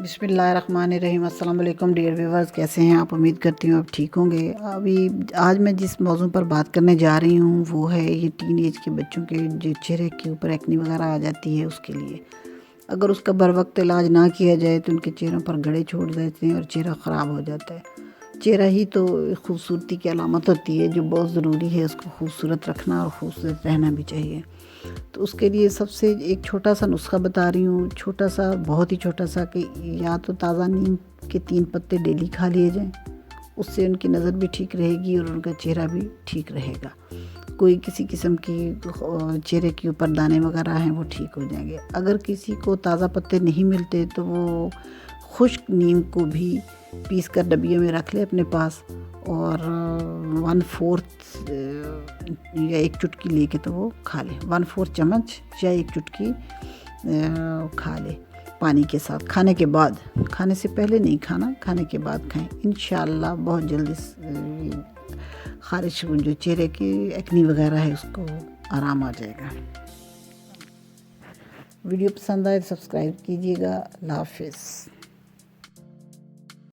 बिस्मिल्लाहिर्रहमानिर्रहीम। अस्सलाम वालेकुम डियर व्यूवर्स, कैसे हैं आप? उम्मीद करती हूँ आप ठीक होंगे। अभी आज मैं जिस मौजू पर बात करने जा रही हूँ वो है ये टीन एज के बच्चों के जो चेहरे के ऊपर एक्ने वगैरह आ जाती है उसके लिए। अगर उसका बर वक्त इलाज ना किया जाए तो उनके चेहरों पर गड़े छोड़ देते हैं और चेहरा ख़राब हो जाता है। चेहरा ही तो खूबसूरती की अलामत होती है, जो बहुत ज़रूरी है उसको खूबसूरत रखना और खूबसूरत रहना भी चाहिए। तो उसके लिए सबसे एक छोटा सा नुस्खा बता रही हूँ, छोटा सा, बहुत ही छोटा सा, कि या तो ताज़ा नीम के 3 पत्ते डेली खा लिए जाएं, उससे उनकी नज़र भी ठीक रहेगी और उनका चेहरा भी ठीक रहेगा। कोई किसी किस्म की चेहरे के ऊपर दाने वगैरह हैं वो ठीक हो जाएंगे। अगर किसी को ताज़ा पत्ते नहीं मिलते तो वो खुश्क नीम को भी पीस कर डब्बियों में रख ले अपने पास और 1/4 या 1 चुटकी लेके तो वो खा ले। 1/4 चम्मच या 1 चुटकी खा ले पानी के साथ। खाने के बाद, खाने से पहले नहीं खाना, खाने के बाद खाएं। इंशाअल्लाह बहुत जल्दी खारिश जो चेहरे की एक्नी वगैरह है उसको आराम आ जाएगा। वीडियो पसंद आए तो सब्सक्राइब कीजिएगा। अल्लाह हाफिज़।